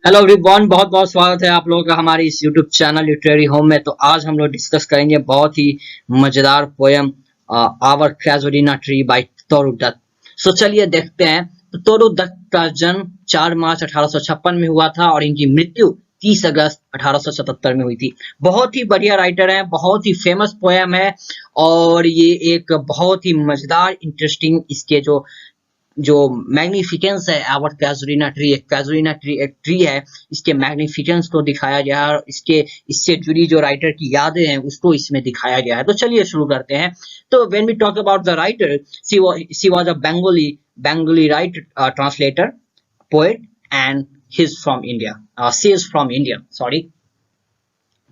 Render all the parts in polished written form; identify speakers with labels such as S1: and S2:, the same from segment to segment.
S1: Hello everyone, बहुत बहुत स्वागत है आप लोगों का हमारे इस यूट्यूब चैनल लिटरेरी होम में। तो आज हम लोग डिस्कस करेंगे बहुत ही मजेदार poem our Casuarina tree by Toru Dutt. So चलिए देखते हैं। तो तोरू दत्त का जन्म 4 मार्च 1856 में हुआ था और इनकी मृत्यु 30 अगस्त 1877 में हुई थी। बहुत ही बढ़िया राइटर हैं, बहुत ही फेमस पोयम है और ये एक बहुत ही मजेदार इंटरेस्टिंग इसके जो मैग्निफिकेंस है आवर कैजुलिना ट्री। एक ट्री है, इसके मैग्निफिकेंस को दिखाया गया है और इसके इससे जुड़ी जो राइटर की यादें हैं उसको इसमें दिखाया गया है। तो चलिए शुरू करते हैं। तो when we talk about the writer, she was a Bengali writer, translator, poet and he is from India, she is from India, sorry.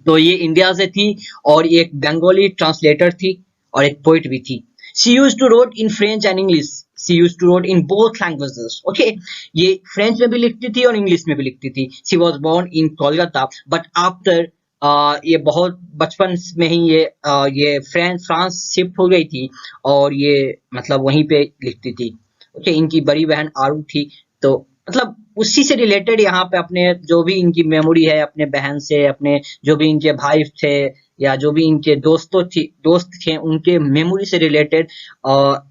S1: तो ये इंडिया से थी और ये एक बंगाली ट्रांसलेटर थी और एक पोइट भी थी। She used to wrote in French and English. She used to wrote in both languages. Okay, ये फ्रेंच में भी लिखती थी और इंग्लिश में भी लिखती थी। She was born in Kolkata but after ये बहुत बचपन में ही ये फ्रांस शिफ्ट हो गई थी और ये मतलब वहीं पे लिखती थी। ओके, इनकी बड़ी बहन आरू थी। तो मतलब उसी से रिलेटेड यहाँ पे अपने जो भी इनकी मेमोरी है अपने बहन से, अपने जो भी इनके भाई थे या जो भी इनके दोस्त थे उनके मेमोरी से रिलेटेड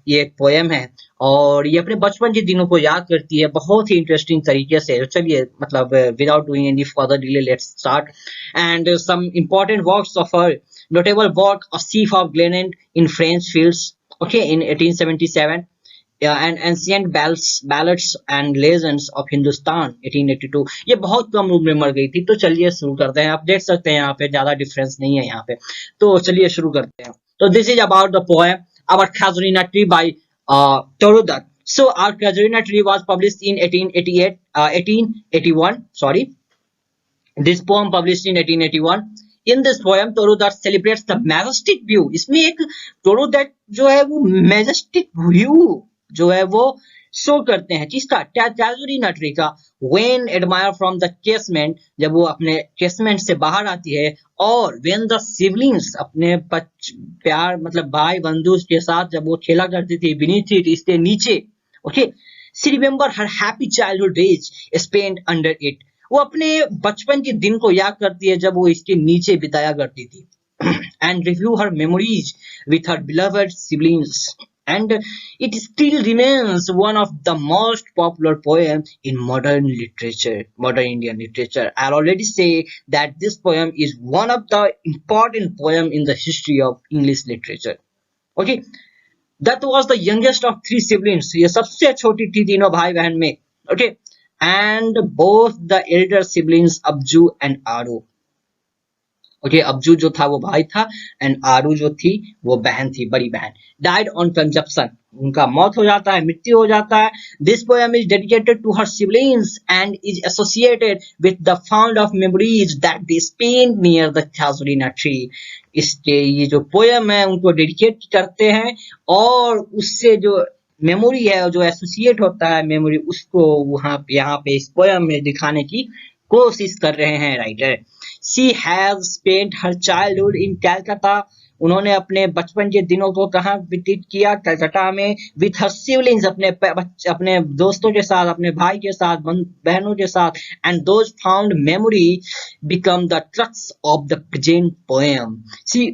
S1: ये एक पोयम है और ये अपने बचपन के दिनों को याद करती है बहुत ही इंटरेस्टिंग तरीके से। तो चलिए मतलब without doing any further delay let's start and some important works of her notable work a sheaf of gleaned in French fields, okay, in 1877, and ancient ballads and legends of Hindustan 1882। ये बहुत कम उम्र में मर गई थी। तो चलिए शुरू करते हैं। आप देख सकते हैं यहाँ पे ज्यादा डिफरेंस नहीं है यहाँ पे। तो चलिए शुरू करते हैं। तो this is about the poem our Casuarina tree by Toru Dutt. So our Casuarina tree was published in 1881, sorry. This poem published in 1881. In this poem Toru Dutt celebrates the majestic view। इसमें एक टोरू दत्त जो है वो majestic view जो है वो show करते हैं किसका, कैजुलिना ट्री का। When admire from the casement, जब वो अपने केसमेंट से बाहर आती है, और व्हेन द सिबलिंग्स अपने प्यार मतलब भाई बंधु के साथ जब वो खेला करती थी बीनीथ इट, इसके नीचे। Okay, she remember her happy childhood days spent under it. वो अपने बचपन के दिन को याद करती है जब वो इसके नीचे बिताया करती थी। And review her memories with her beloved siblings and it still remains one of the most popular poems in modern Indian literature. I'll already say that this poem is one of the important poem in the history of English literature. Okay, that was the youngest of 3 siblings। ये सबसे छोटी थी तीनों भाई बहन में। Okay, and both the elder siblings Abju and Aru। Okay, Abju जो था वो भाई था एंड आरू जो थी वो बहन थी, बड़ी बहन। डाइड ऑन कंजप्शन, उनका मौत हो जाता है, मृत्यु हो जाता है। This poem is dedicated to her siblings and is associated with the found of memories that they spend near the Casuarina tree. इसके ये जो पोएम है उनको डेडिकेट करते हैं और उससे जो मेमोरी है जो एसोसिएट होता है मेमोरी, उसको वहां यहाँ पे इस पोएम में दिखाने की कोशिश कर रहे हैं writer. She has spent her childhood इन कैलकाटा। उन्होंने अपने बचपन के दिनों को कहाँ व्यतीत किया, कलकत्ता में। विथ हर सिबलिंग्स, अपने दोस्तों के साथ, अपने भाई के साथ, बहनों के साथ। And those found memory become the crux of the present poem. She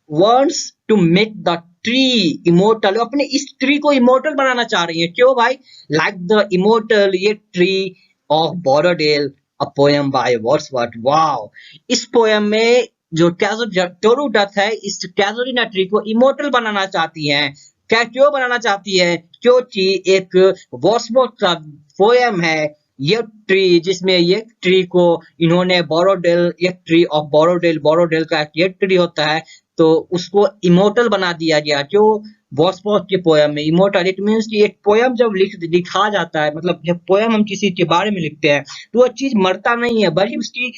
S1: wants to make the tree immortal. अपने इस ट्री को इमोर्टल बनाना चाह रही है। क्यों भाई? Like the immortal yew tree of Borrowdale, a poem by Wordsworth. Wow, इस poem में जो टोरू डथ है इस कैजुलिना ट्री को इमोर्टल बनाना चाहती है। क्या क्यों बनाना चाहती है? क्योंकि एक वर्ड्सवर्थ का पोएम है ये ट्री, जिसमें ये ट्री को इन्होंने बोरोडेल, एक ट्री ऑफ बोरोडेल का एक ट्री होता है तो उसको इमोर्टल बना दिया गया। क्यों? वर्ड्सवर्थ के पोएम में इमोर्टल, इट मींस कि एक पोएम जब लिखा जाता है, मतलब जब पोएम हम किसी के बारे में लिखते हैं तो वो चीज मरता नहीं है, बल्कि उसकी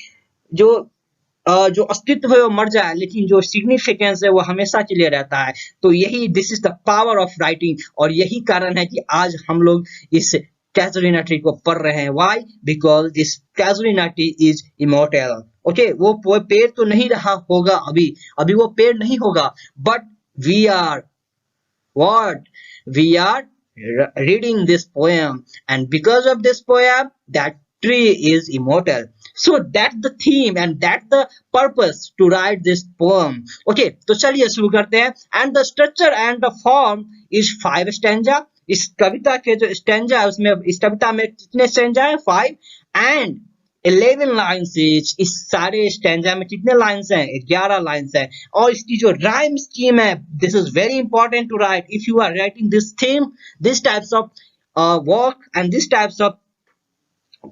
S1: जो जो अस्तित्व है वो मर जाए, लेकिन जो सिग्निफिकेंस है वो हमेशा के लिए रहता है। तो यही this is the power of writing और यही कारण है कि आज हम लोग इस कैजुलिना ट्री को पढ़ रहे हैं। Why? Because this Casuarina tree is immortal. Okay, वो पेड़ तो नहीं रहा होगा अभी वो पेड़ नहीं होगा, but we are what we are reading this poem, and because of this poem that tree is immortal. So that's the theme and that's the purpose to write this poem. Okay, तो चलिए शुरू करते हैं. And the structure and the form is 5 stanza. इस कविता के जो stanza है उसमें, इस कविता में कितने स्टेंजा है? 5 and 11 लाइन्स. इस सारे स्टेंजा में कितने लाइन्स हैं? 11 लाइन्स हैं. और इसकी जो राइम स्कीम है, this is very important to write if you are writing this theme, this types of work and this types of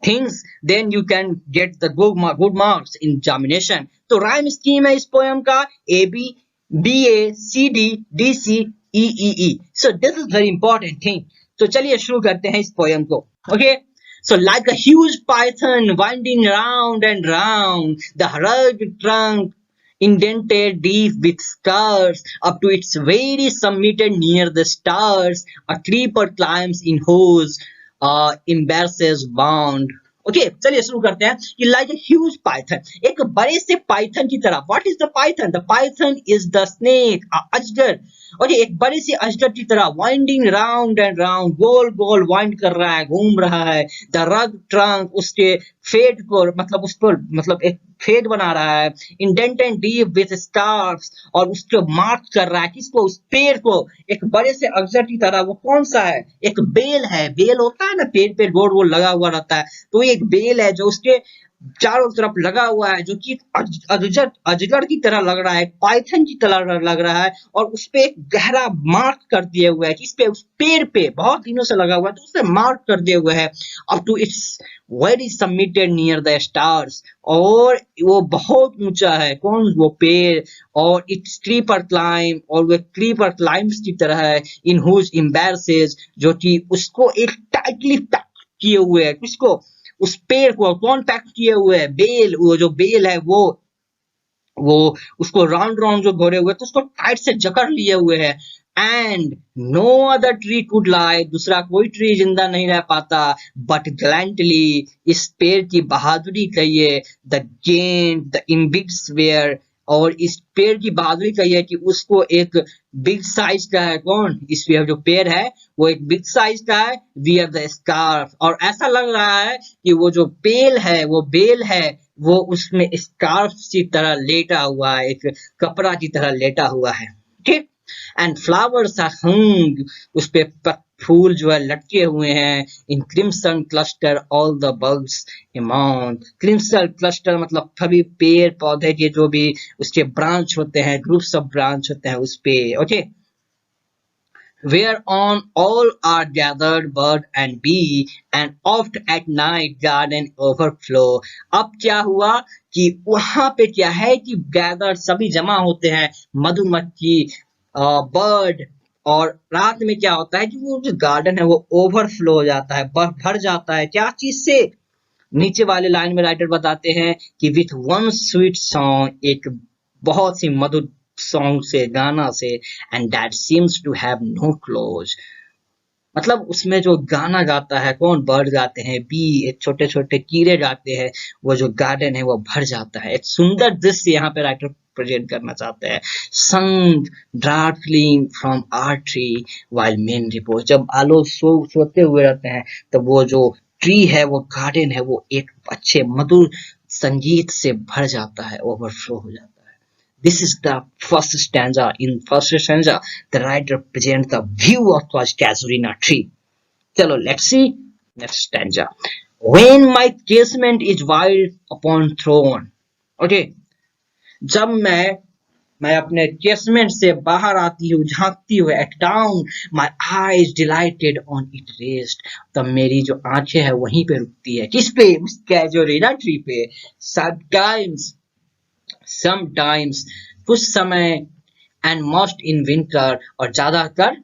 S1: things, then you can get the good marks in examination. तो rhyme scheme है इस poem का A B B A C D D C E E E. So this is very important thing. तो चलिए शुरू करते हैं इस poem को. Okay. So like a huge python winding round and round, the rugged trunk indented deep with scars, up to its very summit near the stars, a creeper climbs in whose embraces bound. Okay, चलिए शुरू करते हैं. कि like a huge Python, एक बड़े से Python की तरह. What is the Python? The Python is the snake, अजगर. ओके, एक बड़े से अजगर की तरह. Winding round and round, goal goal wind कर रहा है, घूम रहा है. द रग ट्रंक, उसके फेड को, मतलब उस पर, मतलब एक फेड बना रहा है. Indent and deep with scars, और उसको मार्क कर रहा है. किसको? उस पेड़ को. एक बड़े से अजगर की तरह. वो कौन सा है? एक बेल है. बेल होता है ना, पेड़ पे गोल गोल लगा हुआ रहता है. तो एक बेल है जो उसके चारों तरफ लगा हुआ है, जो कि अजगर की तरह लग रहा है, पाइथन की तरह लग रहा है. और उस पे एक गहरा मार्क कर दिए हुए है. किस पे? उस पेड़ पे. बहुत दिनों से लगा हुआ है तो उस पे मार्क कर दिए हुए है. Up to its very submitted near the stars, और वो बहुत ऊंचा है. कौन? वो पेड़. और इट्स क्रीपर क्लाइम, और वो क्रीपर क्लाइम्स की तरह है. इन हुज एम्बैरसेस, जो कि उसको एक टाइटली पैक किए हुए है. किसको? उस पेड़ को. कौन पैक किए हुए है? बेल. वो जो बेल है वो उसको राउंड राउंड जो घोरे हुए तो उसको टाइट से जकड़ लिए हुए है. And no other tree could lie, दूसरा कोई ट्री जिंदा नहीं रह पाता. बट गैलेंटली, इस पेड़ की बहादुरी कहिए. द गेंट द इम्बिट्स वेयर, और इस पेड़ की बहादुरी कहिए कि उसको एक बिग साइज का है. कौन? इस जो पेड़ है वो एक बिग साइज का है. वियर द स्कार्फ, और ऐसा लग रहा है कि वो जो बेल है, वो बेल है, वो उसमें स्कार्फ की तरह लेटा हुआ है, एक कपड़ा की तरह लेटा हुआ है. ठीक. एंड फ्लावर्स आर हंग, उस पे फूल जो है लटके हुए हैं. In crimson cluster all the bugs amount. Crimson cluster मतलब सभी पेड़ पौधे के जो भी उसके ब्रांच होते हैं, ग्रुप्स ऑफ ब्रांच होते हैं उस पे. Okay. Whereon all are gathered bird and bee, and oft at night garden overflow. अब क्या हुआ कि वहां पे क्या है कि गैदर सभी जमा होते हैं, मधुमक्खी, बर्ड. और रात में क्या होता है कि वो जो गार्डन है वो ओवरफ्लो हो जाता है, भर जाता है. क्या चीज से? नीचे वाले लाइन में राइटर बताते हैं कि विथ वन स्वीट सॉन्ग, एक बहुत सी मधुर सॉन्ग से, गाना से. And that seems to have no close, मतलब उसमें जो गाना गाता है, कौन? बर्ड गाते हैं, बी एक छोटे छोटे कीड़े गाते हैं. वो जो गार्डन है वो भर जाता है. एक सुंदर दृश्य यहाँ पे राइटर प्रेजेंट करना चाहते हैं. Sung darkling from our tree while men repose, जब आलोक सोते हुए रहते हैं तब वो जो ट्री है, वो गार्डन है, वो एक अच्छे मधुर संगीत से भर जाता है, ओवरफ्लो हो जाता है. This is the first stanza. In first stanza, the writer presents the view of the casuarina tree. Chalo, let's see next stanza. When my casement is wide upon throne. Okay. जब मैं अपने casement से बाहर आती हूँ, झांकती हूँ, at dawn my eyes delighted on it rest, तब मेरी जो आंखें हैं वहीं पे रुकती है. किस पे? उस कैजुरिना ट्री पे. समटाइम्स कुछ समय, एंड मोस्ट इन विंटर, और ज्यादातर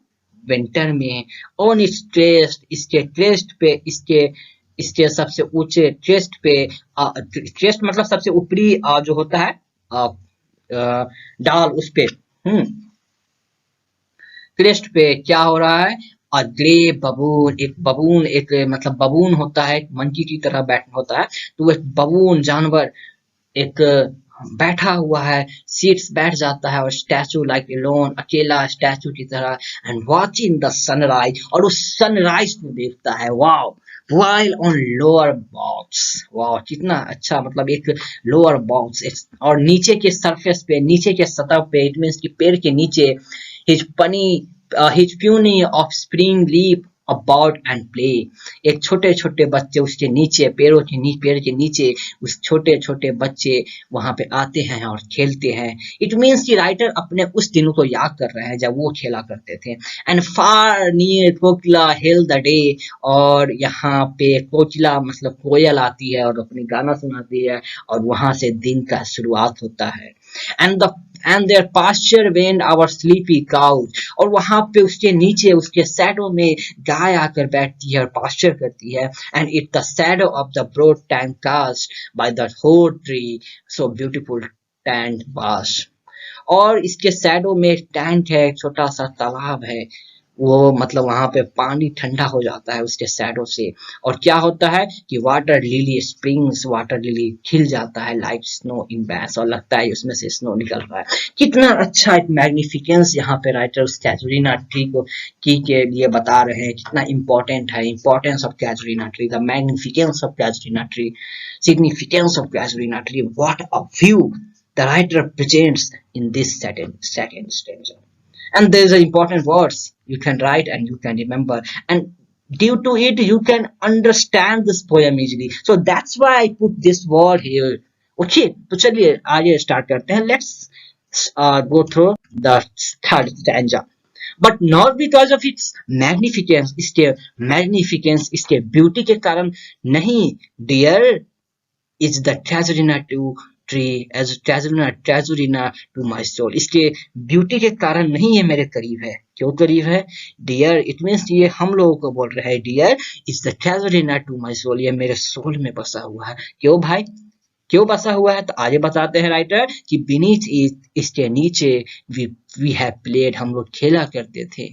S1: विंटर में. ऑन इट्स ट्रेस्ट, इसके ट्रेस्ट पे, इसके सबसे ऊंचे ट्रेस्ट पे. ट्रेस्ट मतलब सबसे ऊपरी जो होता है डाल, उस पे. क्रेस्ट पे क्या हो रहा है? अ ग्रे बबून, एक बबून, एक मतलब बबून होता है, मंकी की तरह बैठना होता है. तो एक बबून जानवर एक बैठा हुआ है, सीट्स बैठ जाता है, और स्टैचू लाइक एलोन, अकेला स्टैचू की तरह. एंड वॉचिंग द सनराइज, और उस सनराइज को देखता है. Wow, while on lower box, वाह कितना अच्छा, मतलब एक लोअर बॉक्स और नीचे के सरफेस पे, नीचे के सतह पे, इट मींस कि पेड़ के नीचे, his puny offspring leap about and play, एक छोटे छोटे बच्चे उसके नीचे, पेड़ के नीचे उस छोटे छोटे बच्चे वहां पे आते हैं और खेलते हैं। इट मीन्स कि राइटर अपने उस दिनों को याद कर रहे हैं जब वो खेला करते थे। And far near Kokila hello the day, और यहाँ पे कोकिला मतलब कोयल आती है और अपनी गाना सुनाती है और वहां से दिन का शुरुआत होता है। And the end there pasture wend our sleepy cows, और वहां पे उसके नीचे उसके शैडो में गाय आकर बैठती है और पास्चर करती है। And it the shadow of the broad tank cast by the whole tree so beautiful tank bass, और इसके शैडो में एक टैंक है, एक छोटा सा तालाब है, वो मतलब वहां पे पानी ठंडा हो जाता है उसके शैडो से। और क्या होता है कि water lily springs, water lily खिल जाता है लाइक स्नो इन बैस, और लगता है उसमें से स्नो निकल रहा है। कितना अच्छा एक मैग्निफिकेंस यहाँ पे राइटर उस कैजुरीना ट्री को की के लिए बता रहे हैं, कितना इंपॉर्टेंट है, importance of Casuarina tree, the magnificence of Casuarina tree, significance of Casuarina tree. What a view the writer presents in this second stanza. And there is important words you can write and you can remember, and due to it you can understand this poem easily. So that's why I put this word here. Okay, तो चलिए आगे start करते हैं. Let's go through the third stanza. But not because of its magnificence, इसके beauty के कारण नहीं. Dear is the casuarina tree as casuarina to my soul, इसके ब्यूटी के कारण नहीं, ये मेरे करीब है. क्यों करीब है? डियर इट मीन्स ये हम लोगों को बोल रहा है, dear is the casuarina to my soul, ये मेरे सोल में बसा हुआ है. क्यों भाई, क्यों बसा हुआ है? तो आगे बताते हैं राइटर कि बीनीथ इसके नीचे वी हैव प्लेड, हम लोग खेला करते थे.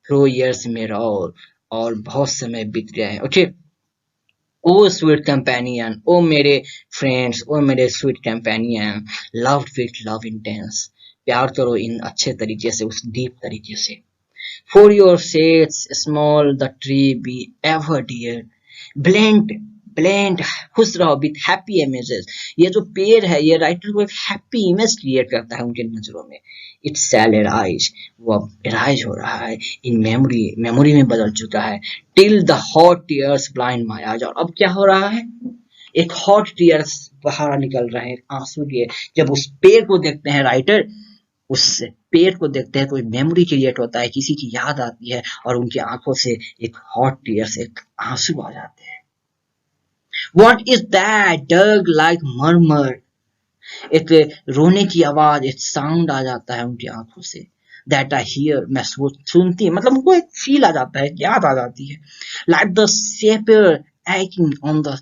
S1: थ्रो इयर्स में और बहुत समय बीत गया है. ओके, ओ स्वीट कंपेनियन, ओ मेरे फ्रेंड्स, ओ मेरे sweet companion, loved with love intense, प्यार करो इन अच्छे तरीके से, उस डीप तरीके से. For your sakes small the tree be ever dear, blend blend खुश रहो विथ हैप्पी इमेजेस, ये जो पेड़ है ये राइटर को एक हैप्पी इमेज क्रिएट करता है उनके नजरों में. इट्स शैल एराइज, वो एराइज हो रहा है, इन मेमोरी में बदल चुका है. Till the hot tears blind my eyes, और अब क्या हो रहा है, एक हॉट टीयर्स बाहर निकल रहे हैं, आंसू के. जब उस पेड़ को देखते हैं राइटर, उस पेड़ को देखते हैं, कोई मेमोरी क्रिएट होता है, किसी की याद आती है और उनकी आंखों से एक हॉट टीयर्स, एक आंसू आ जाते हैं. What is that dug like murmur, एक रोने की आवाज, एक साउंड आ जाता है उनकी आंखों से. That I hear, मैं सुनती, मतलब उनको एक फील आ जाता है, याद आ जाती है. Like the sapphire aching on the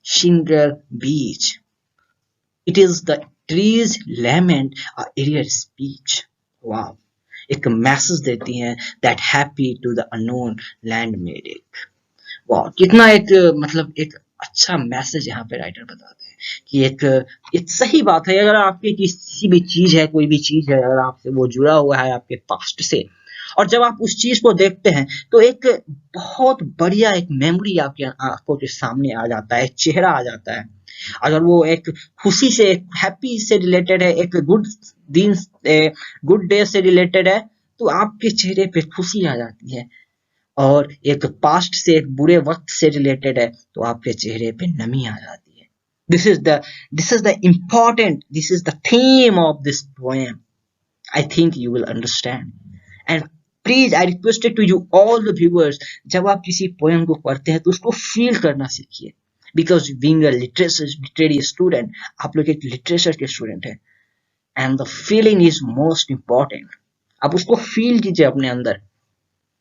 S1: shingle beach, it is the trees lament a eerie speech. Wow, एक मैसेज देती हैं, that happy to the unknown land made it. वाह, कितना एक मतलब एक अच्छा मैसेज यहाँ पे राइटर बताते हैं कि एक सही बात है. अगर आपकी किसी भी चीज है, कोई भी चीज है, अगर आपसे वो जुड़ा हुआ है आपके पास्ट से, और जब आप उस चीज को देखते हैं तो एक बहुत बढ़िया एक मेमोरी आपकी आंखों के सामने आ जाता है, चेहरा आ जाता है. अगर वो एक खुशी से, हैप्पी से रिलेटेड है, एक गुड डे से रिलेटेड है, तो आपके चेहरे पे खुशी आ जाती है. और एक पास्ट से, एक बुरे वक्त से रिलेटेड है, तो आपके चेहरे पे नमी आ जाती है. This is the important, this is the theme of this poem. I think you will understand. And please I requested to you all the viewers, जब आप किसी पोएम को पढ़ते हैं तो उसको फील करना सीखिए. Because being a literary student, आप लोग एक लिटरेचर के स्टूडेंट हैं, and the feeling is most important. आप उसको फील कीजिए अपने अंदर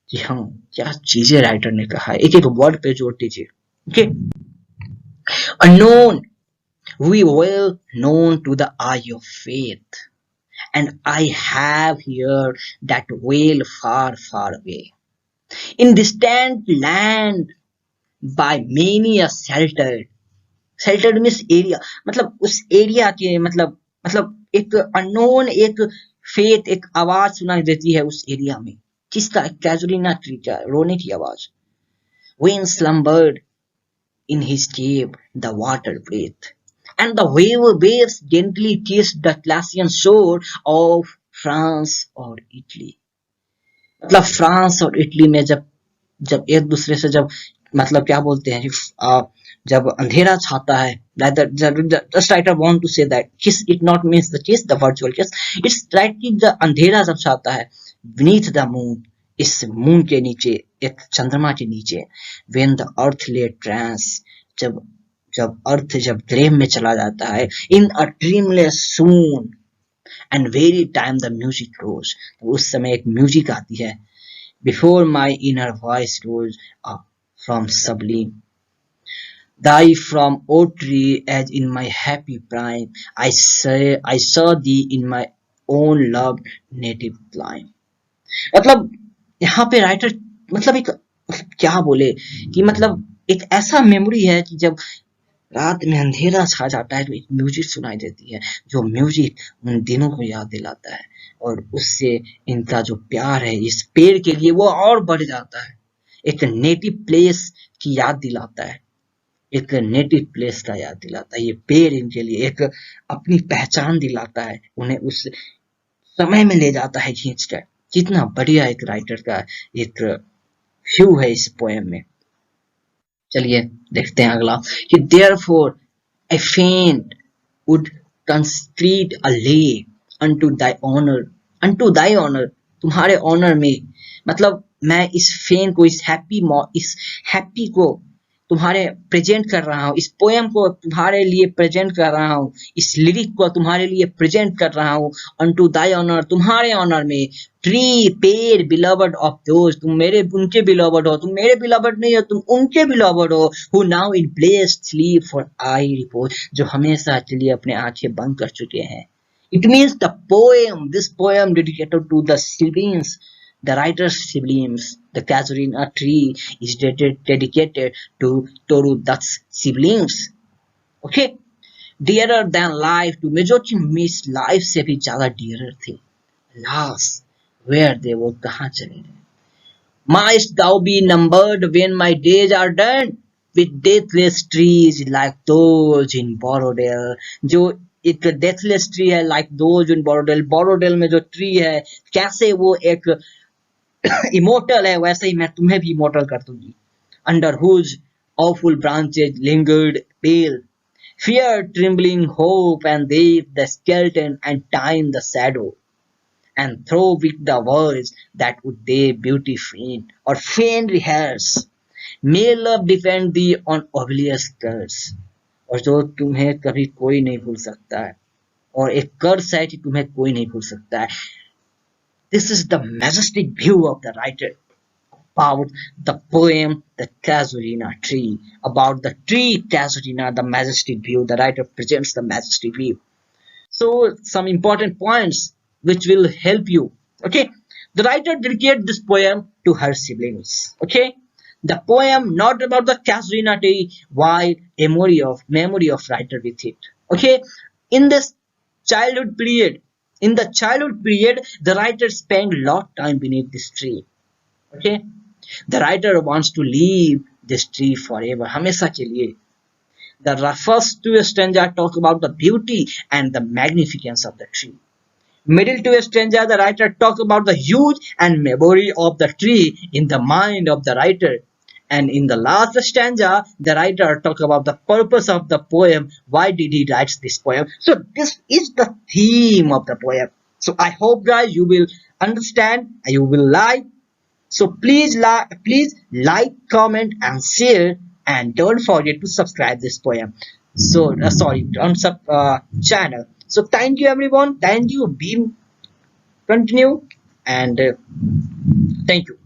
S1: कि हाँ, क्या चीजें राइटर ने कहा है, एक एक वर्ड पे जोड़ दीजिए. Okay, unknown, we well known to the eye of faith, and I have heard that well far far away in distant land by many a sheltered means area, मतलब उस एरिया के मतलब एक अननोन, एक faith, एक आवाज सुनाई देती है उस एरिया में. किसका? कैजुरीना ट्री का रोने की आवाज. When slumbered In his cave, the water breathed, and the waves gently kissed the glacial shore of France or Italy. मतलब फ्रांस और इटली में जब जब एक दूसरे से जब मतलब क्या बोलते हैं जब अंधेरा छाता है just writer want to say that kiss it not means the kiss the virtual kiss it's right कि जब अंधेरा जब छाता है beneath the moon इस मून के नीचे एक चंद्रमा के नीचे when the earth lay trance जब जब अर्थ जब ड्रीम में चला जाता है in a dreamless soon and very time the music rose उस समय एक म्यूजिक आती है before my inner voice rose up from sublime thy from oak tree as in my happy prime I saw thee in my own loved native clime मतलब यहाँ पे writer मतलब एक क्या बोले कि मतलब एक ऐसा मेमोरी है कि जब रात में अंधेरा छा जाता है तो एक म्यूजिक सुनाई देती है जो म्यूजिक उन दिनों को याद दिलाता है और उससे इनका जो प्यार है इस पेड़ के लिए वो और बढ़ जाता है एक नेटिव प्लेस की याद दिलाता है एक नेटिव प्लेस का याद दिलाता है ये पेड़ इनके लिए एक अपनी पहचान दिलाता है उन्हें उस समय में ले जाता है खींचकर कितना बढ़िया एक राइटर का एक व्यू है इस पोएम में चलिए देखते हैं अगला कि therefore a faint would consecrate a lay unto thy honor तुम्हारे ऑनर में मतलब मैं इस फेन को इस हैप्पी को तुम्हारे प्रेजेंट कर रहा हूँ इस पोएम को तुम्हारे लिए प्रेजेंट कर रहा हूँ इस लिरिक को तुम्हारे लिए प्रेजेंट कर रहा हूँ unto thy honor तुम्हारे ऑनर में ट्री पेड़ beloved of those तुम मेरे उनके beloved हो तुम मेरे beloved नहीं हो तुम उनके beloved हो who now in blessed sleep for eye repose जो हमेशा के लिए अपने आंखें बंद कर चुके हैं it means this poem dedicated to the siblings the writer's siblings the casuarina tree is dedicated to Toru Dutt's siblings okay dearer than life to majority miss life से भी ज्यादा dearer थे alas where they वो कहाँ चले गए mightst thou be numbered when my days are done with deathless trees like those in Borodale जो एक डेथलेस ट्री है like those in बोरोडेल में जो ट्री है कैसे वो एक इमोर्टल है वैसे ही मैं तुम्हें भी इमोर्टल कर दूंगी under whose awful branches lingered pale fear trembling hope and death the skeleton and time the shadow and throw with the words that would they beauty faint or faint rehearse may love defend thee on oblivious curse और जो तुम्हें कभी कोई नहीं भूल सकता है और एक कर्स है कि तुम्हें कोई नहीं भूल सकता है This is the majestic view of the writer about the poem The Casuarina Tree. About the tree Casuarina, the majestic view. The writer presents the majestic view. So, some important points which will help you. Okay, the writer dedicated this poem to her siblings. Okay, the poem not about the Casuarina tree, while memory of writer with it. Okay, in this childhood period. In the childhood period, the writer spent a lot of time beneath this tree. Okay, the writer wants to leave this tree forever. हमेशा के लिए. The first two stanza talk about the beauty and the magnificence of the tree. Middle two stanza, the writer talk about the huge and memory of the tree in the mind of the writer. And in the last stanza, the writer talk about the purpose of the poem. Why did he write this poem? So this is the theme of the poem. So I hope guys you will understand, you will like. So please like, comment and share and don't forget to subscribe this poem. So sorry, on channel. So thank you everyone. Thank you. Continue and thank you.